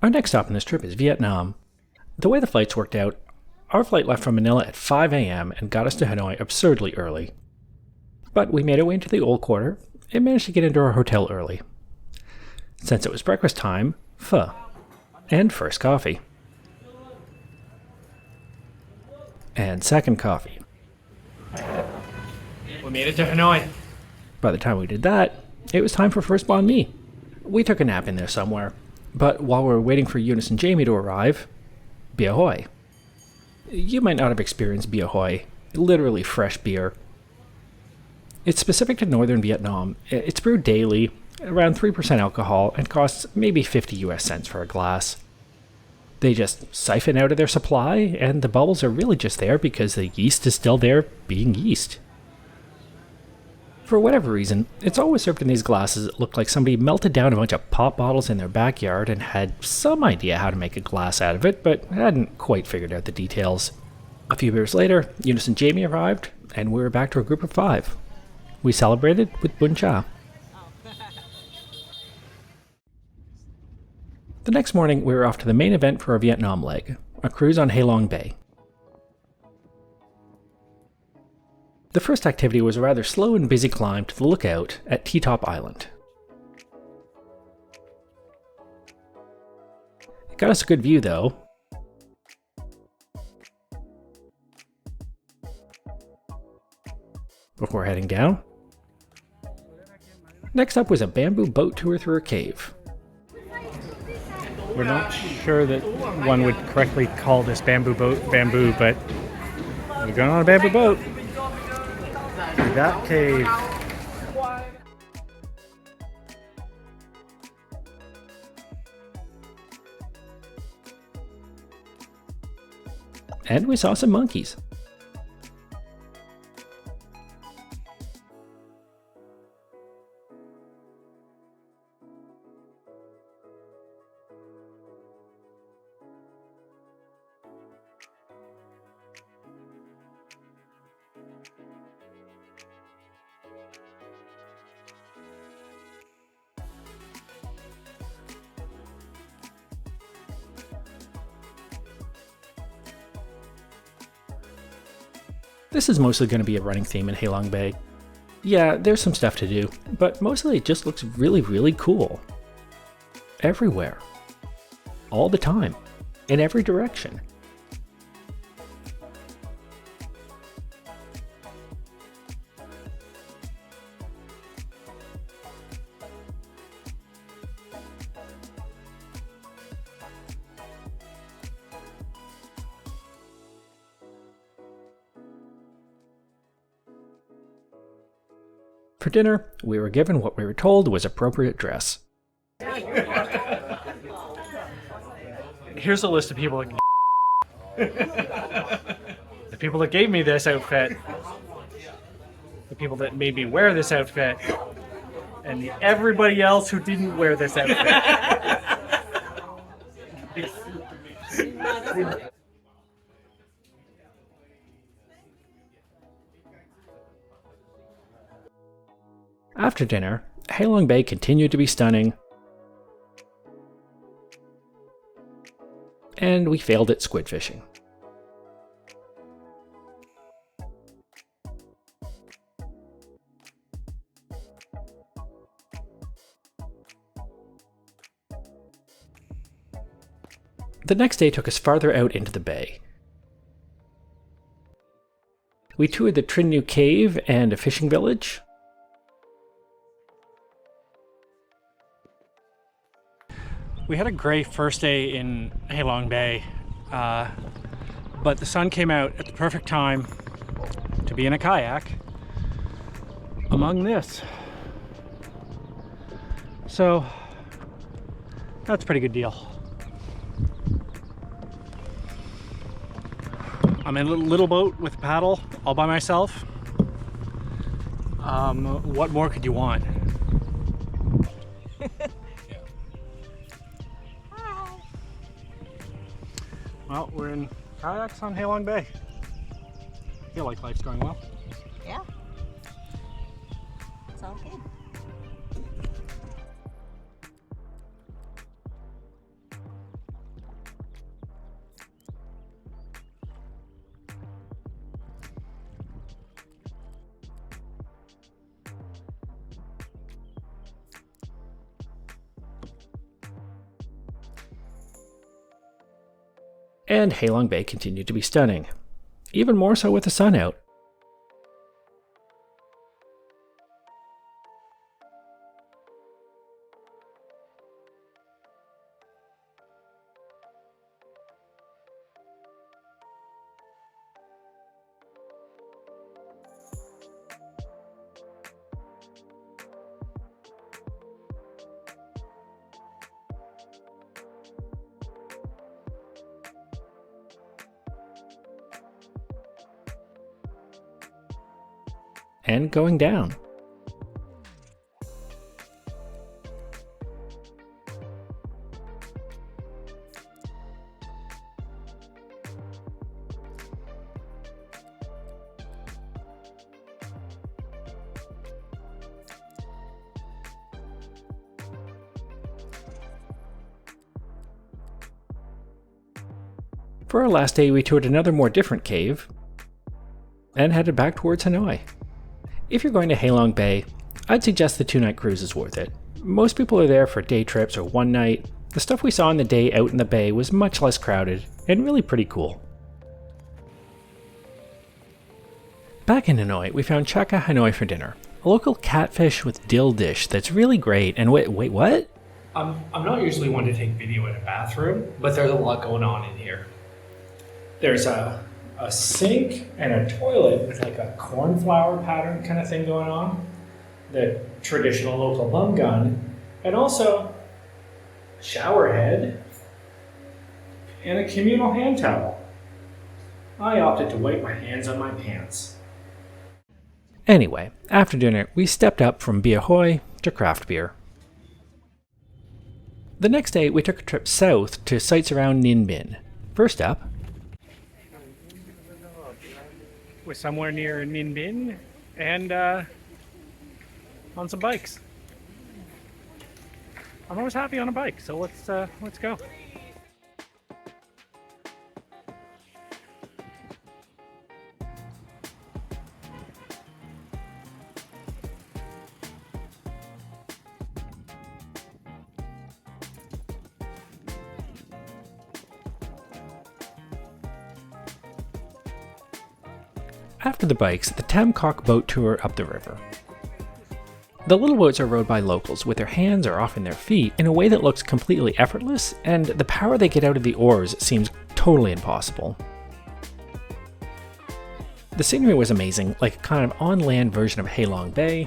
Our next stop on this trip is Vietnam. The way the flights worked out, our flight left from Manila at 5 a.m. and got us to Hanoi absurdly early. But we made our way into the old quarter and managed to get into our hotel early. Since it was breakfast time, pho, and first coffee. And second coffee. We made it to Hanoi. By the time we did that, it was time for first banh mi. We took a nap in there somewhere, but while we were waiting for Eunice and Jamie to arrive, bia hoi. You might not have experienced bia hoi, literally fresh beer. It's specific to northern Vietnam. It's brewed daily, around 3% alcohol, and costs maybe 50 US cents for a glass. They just siphon out of their supply, and the bubbles are really just there because the yeast is still there being yeast. For whatever reason, it's always served in these glasses that look like somebody melted down a bunch of pop bottles in their backyard and had some idea how to make a glass out of it, but hadn't quite figured out the details. A few years later, Eunice and Jamie arrived, and we were back to a group of 5. We celebrated with bun cha. The next morning, we were off to the main event for our Vietnam leg, a cruise on Halong Bay. The first activity was a rather slow and busy climb to the lookout at T-Top Island. It got us a good view, though. Before heading down. Next up was a bamboo boat tour through a cave. We're not sure that one would correctly call this bamboo boat bamboo, but we're going on a bamboo boat. That cave. And we saw some monkeys. This is mostly going to be a running theme in Halong Bay. Yeah, there's some stuff to do, but mostly it just looks really, really cool. Everywhere. All the time. In every direction. For dinner, we were given what we were told was appropriate dress. Here's a list of people that the people that gave me this outfit, the people that made me wear this outfit, and everybody else who didn't wear this outfit. After dinner, Halong Bay continued to be stunning, and we failed at squid fishing. The next day took us farther out into the bay. We toured the Trin Nhu Cave and a fishing village. We had a great first day in Halong Bay, but the sun came out at the perfect time to be in a kayak among this. So that's a pretty good deal. I'm in a little boat with a paddle all by myself. What more could you want? Well, we're in kayaks on Halong Bay. I feel like life's going well. Yeah. It's all good. and Halong Bay continued to be stunning, even more so with the sun out. And going down. For our last day, we toured another more different cave and headed back towards Hanoi. If you're going to Halong Bay, I'd suggest the 2-night cruise is worth it. Most people are there for day trips or one night. The stuff we saw on the day out in the bay was much less crowded and really pretty cool. Back in Hanoi, we found Chaka Hanoi for dinner, a local catfish with dill dish that's really great. And wait, what? I'm not usually one to take video in a bathroom, but there's a lot going on in here. There's a sink and a toilet with like a cornflower pattern kind of thing going on, the traditional local bum gun, and also a shower head and a communal hand towel. I opted to wipe my hands on my pants. Anyway, after dinner, we stepped up from Bia Hoi to craft beer. The next day, we took a trip south to sites around Ninh Binh. First up, We're somewhere near Ninh Binh and on some bikes. I'm always happy on a bike, so let's go. after the bikes, the Tam Kok boat tour up the river. The little boats are rowed by locals with their hands or often their feet in a way that looks completely effortless, and the power they get out of the oars seems totally impossible. The scenery was amazing, like a kind of on-land version of Halong Bay.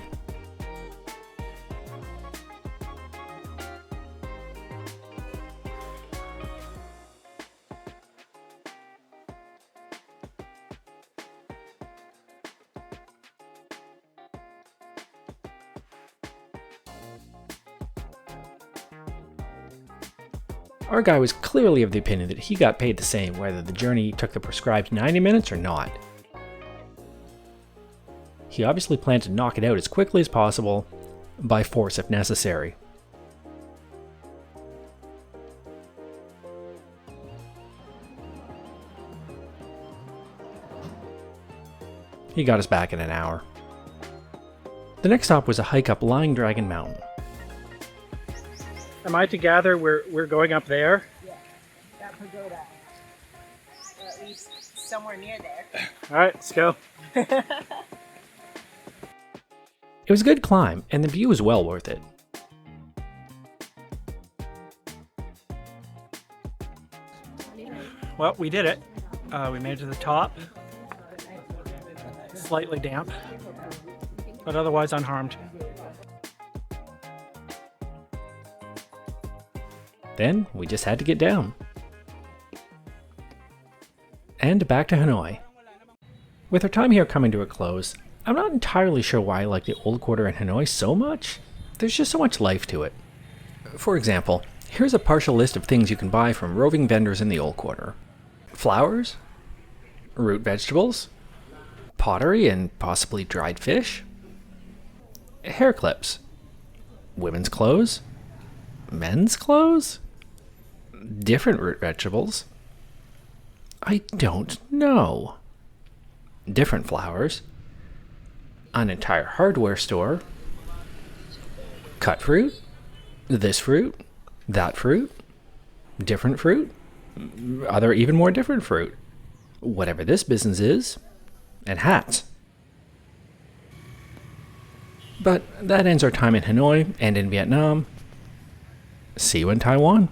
Our guy was clearly of the opinion that he got paid the same whether the journey took the prescribed 90 minutes or not. He obviously planned to knock it out as quickly as possible, by force if necessary. He got us back in an hour. The next stop was a hike up Lying Dragon Mountain. Am I to gather we're going up there? Yeah, that pagoda. Or at least somewhere near there. Alright, let's go. It was a good climb, and the view was well worth it. Well, we did it. We made it to the top. Slightly damp, but otherwise unharmed. Then we just had to get down. And back to Hanoi. With our time here coming to a close, I'm not entirely sure why I like the Old Quarter in Hanoi so much. There's just so much life to it. For example, here's a partial list of things you can buy from roving vendors in the Old Quarter. Flowers, root vegetables, pottery and possibly dried fish, hair clips, women's clothes, men's clothes, different root vegetables, I don't know, different flowers, an entire hardware store, cut fruit, this fruit, that fruit, different fruit, other even more different fruit. Whatever this business is, and hats. But that ends our time in Hanoi and in Vietnam. See you in Taiwan.